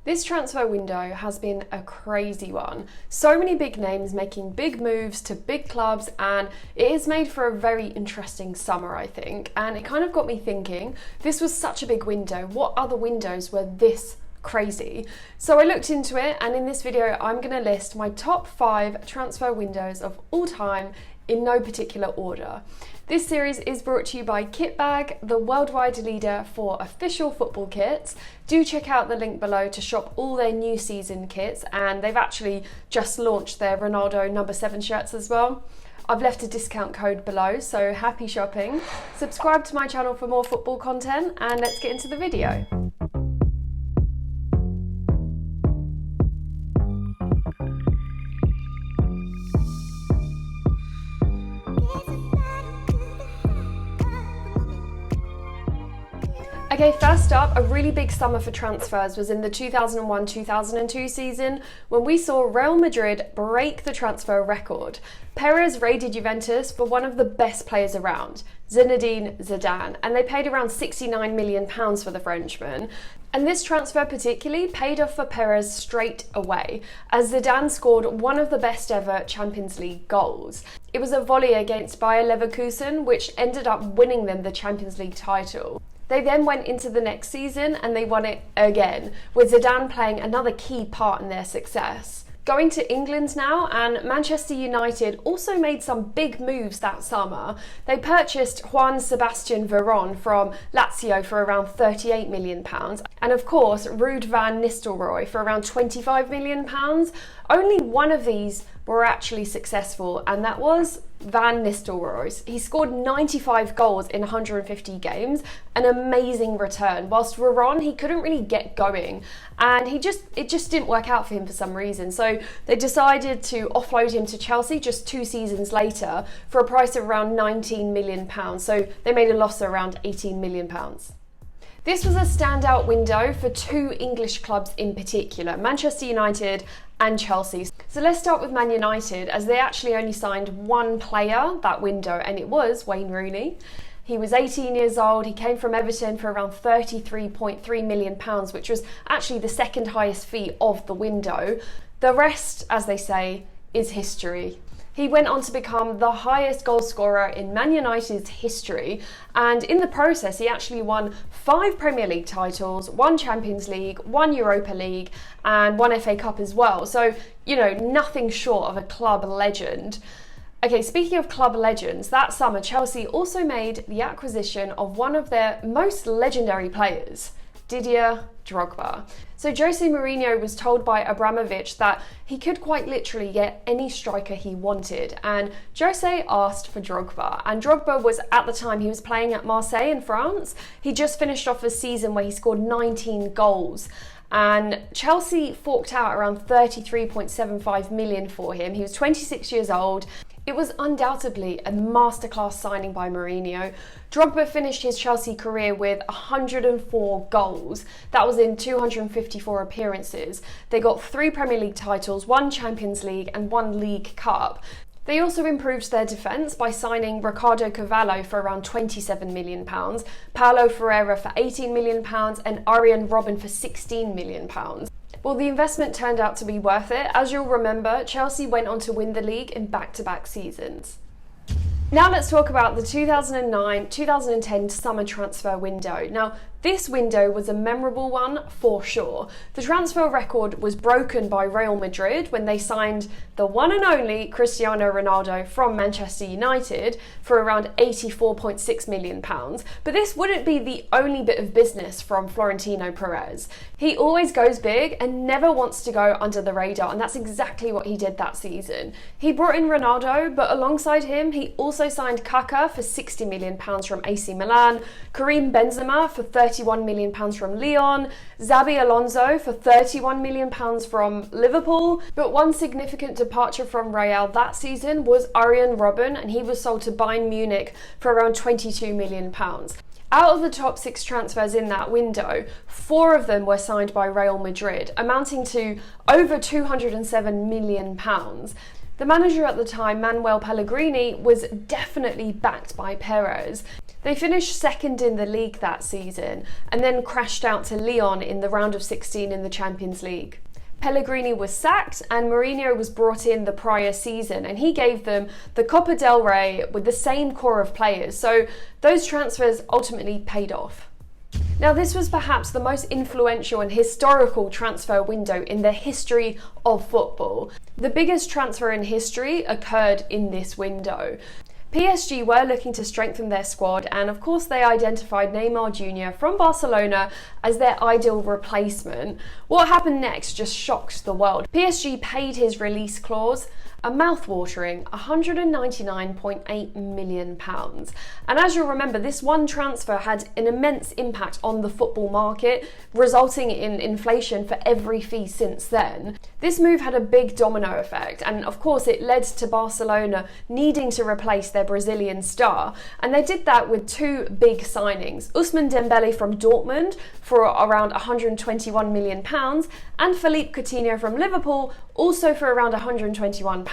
This transfer window has been a crazy one. So many big names making big moves to big clubs, and it has made for a very interesting summer, I think. And it kind of got me thinking, this was such a big window. What other windows were this crazy? So I looked into it, and in this video, I'm going to list my top 5 transfer windows of all time in no particular order. This series is brought to you by Kitbag, the worldwide leader for official football kits. Do check out the link below to shop all their new season kits, and they've actually just launched their Ronaldo number 7 shirts as well. I've left a discount code below, so happy shopping. Subscribe to my channel for more football content, and let's get into the video. Okay, first up, a really big summer for transfers was in the 2001-2002 season when we saw Real Madrid break the transfer record. Perez raided Juventus for one of the best players around, Zinedine Zidane, and they paid around £69 million for the Frenchman. And this transfer particularly paid off for Perez straight away, as Zidane scored one of the best ever Champions League goals. It was a volley against Bayer Leverkusen, which ended up winning them the Champions League title. They then went into the next season and they won it again, with Zidane playing another key part in their success. Going to England now, and Manchester United also made some big moves that summer. They purchased Juan Sebastian Veron from Lazio for around £38 million, and of course Ruud van Nistelrooy for around £25 million. Only one of these were actually successful, and that was Van Nistelrooy's. He scored 95 goals in 150 games, an amazing return, whilst Veron, he couldn't really get going, and it just didn't work out for him for some reason. So they decided to offload him to Chelsea just 2 seasons later for a price of around £19 million. So they made a loss of around £18 million. This was a standout window for 2 English clubs in particular, Manchester United and Chelsea. So let's start with Man United, as they actually only signed one player that window, and it was Wayne Rooney. He was 18 years old, he came from Everton for around £33.3 million, which was actually the second highest fee of the window. The rest, as they say, is history. He went on to become the highest goal scorer in Man United's history, and in the process he actually won 5 Premier League titles, 1 Champions League, 1 Europa League and 1 FA Cup as well. So, you know, nothing short of a club legend. Okay, speaking of club legends, that summer Chelsea also made the acquisition of one of their most legendary players, Didier Drogba. So Jose Mourinho was told by Abramovich that he could quite literally get any striker he wanted, and Jose asked for Drogba, and Drogba was, at the time, he was playing at Marseille in France. He just finished off a season where he scored 19 goals, and Chelsea forked out around £33.75 million for him. He was 26 years old. It was undoubtedly a masterclass signing by Mourinho. Drogba finished his Chelsea career with 104 goals. That was in 254 appearances. They got 3 Premier League titles, 1 Champions League and 1 League Cup. They also improved their defence by signing Ricardo Cavallo for around £27 million, Paulo Ferreira for £18 million and Arjen Robben for £16 million. Well, the investment turned out to be worth it. As you'll remember, Chelsea went on to win the league in back-to-back seasons. Now let's talk about the 2009-2010 summer transfer window. Now, this window was a memorable one for sure. The transfer record was broken by Real Madrid when they signed the one and only Cristiano Ronaldo from Manchester United for around £84.6 million. But this wouldn't be the only bit of business from Florentino Perez. He always goes big and never wants to go under the radar, and that's exactly what he did that season. He brought in Ronaldo, but alongside him, he also signed Kaká for £60 million from AC Milan, Karim Benzema for £31 million from Lyon, Xabi Alonso for £31 million from Liverpool. But one significant departure from Real that season was Arjen Robben, and he was sold to Bayern Munich for around £22 million. Out of the top 6 transfers in that window, 4 of them were signed by Real Madrid, amounting to over £207 million. The manager at the time, Manuel Pellegrini, was definitely backed by Perez. They finished second in the league that season and then crashed out to Lyon in the round of 16 in the Champions League. Pellegrini was sacked and Mourinho was brought in the prior season, and he gave them the Copa del Rey with the same core of players, so those transfers ultimately paid off. Now, this was perhaps the most influential and historical transfer window in the history of football. The biggest transfer in history occurred in this window. PSG were looking to strengthen their squad, and of course they identified Neymar Jr. from Barcelona as their ideal replacement. What happened next just shocked the world. PSG paid his release clause, a mouth-watering £199.8 million. And as you'll remember, this one transfer had an immense impact on the football market, resulting in inflation for every fee since then. This move had a big domino effect, and of course it led to Barcelona needing to replace their Brazilian star, and they did that with two big signings: Ousmane Dembele from Dortmund for around £121 million, and Philippe Coutinho from Liverpool, also for around £121.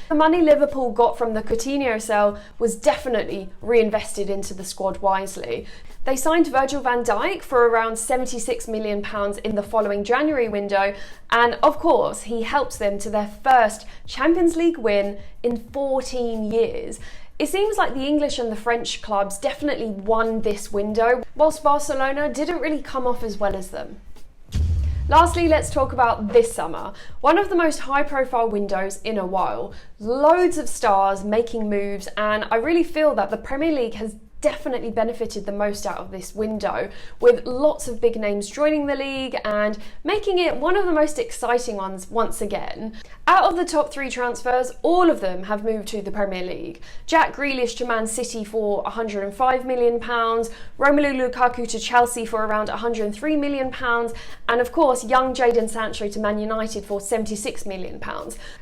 The money Liverpool got from the Coutinho sale was definitely reinvested into the squad wisely. They signed Virgil van Dijk for around £76 million in the following January window, and of course he helped them to their first Champions League win in 14 years. It seems like the English and the French clubs definitely won this window, whilst Barcelona didn't really come off as well as them. Lastly, let's talk about this summer. One of the most high-profile windows in a while. Loads of stars making moves, and I really feel that the Premier League has definitely benefited the most out of this window, with lots of big names joining the league and making it one of the most exciting ones once again. Out of the top three transfers, all of them have moved to the Premier League. Jack Grealish to Man City for £105 million, Romelu Lukaku to Chelsea for around £103 million, and of course young Jadon Sancho to Man United for £76 million.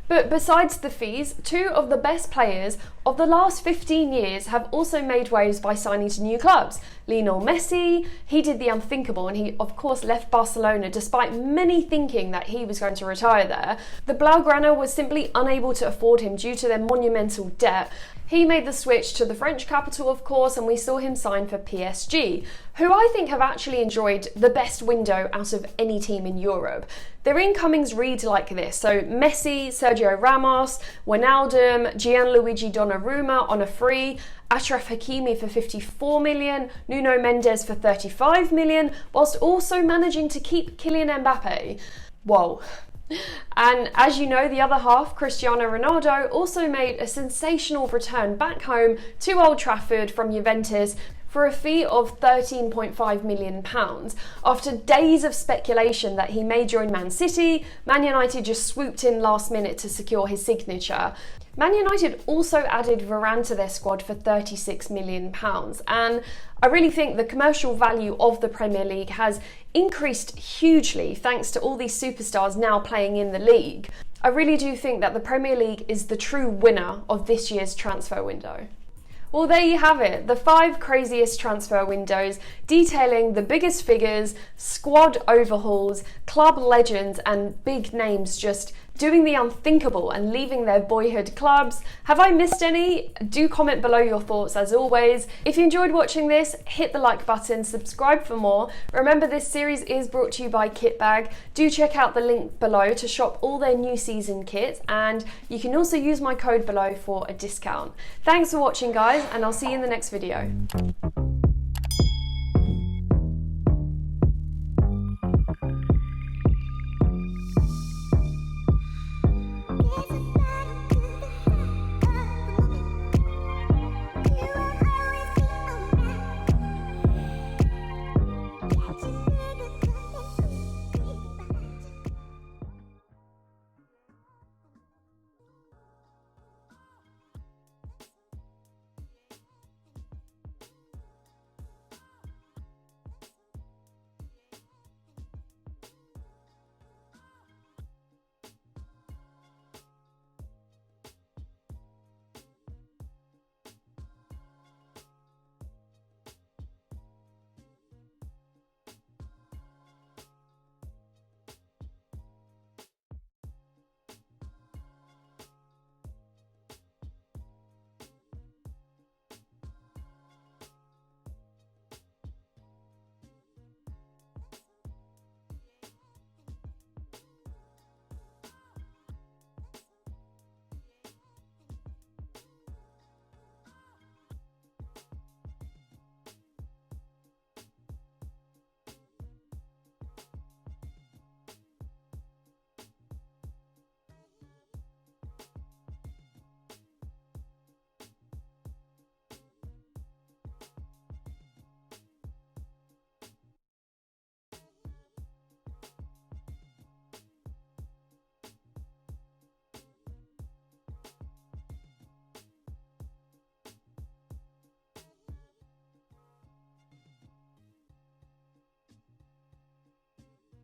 But besides the fees, two of the best players of the last 15 years have also made waves by signing to new clubs. Lionel Messi, he did the unthinkable, and he of course left Barcelona despite many thinking that he was going to retire there. The Blaugrana was simply unable to afford him due to their monumental debt. He made the switch to the French capital, of course, and we saw him sign for PSG, who I think have actually enjoyed the best window out of any team in Europe. Their incomings read like this: so Messi, Sergio Ramos, Wijnaldum, Gianluigi Donnarumma on a free, Achraf Hakimi for £54 million, Nuno Mendes for £35 million, whilst also managing to keep Kylian Mbappe. Whoa. And as you know, the other half, Cristiano Ronaldo, also made a sensational return back home to Old Trafford from Juventus for a fee of £13.5 million. After days of speculation that he may join Man City, Man United just swooped in last minute to secure his signature. Man United also added Varane to their squad for £36 million, and I really think the commercial value of the Premier League has increased hugely thanks to all these superstars now playing in the league. I really do think that the Premier League is the true winner of this year's transfer window. Well, there you have it, the 5 craziest transfer windows detailing the biggest figures, squad overhauls, club legends and big names just doing the unthinkable and leaving their boyhood clubs. Have I missed any? Do comment below your thoughts as always. If you enjoyed watching this, hit the like button, subscribe for more. Remember, this series is brought to you by Kitbag. Do check out the link below to shop all their new season kits, and you can also use my code below for a discount. Thanks for watching, guys, and I'll see you in the next video.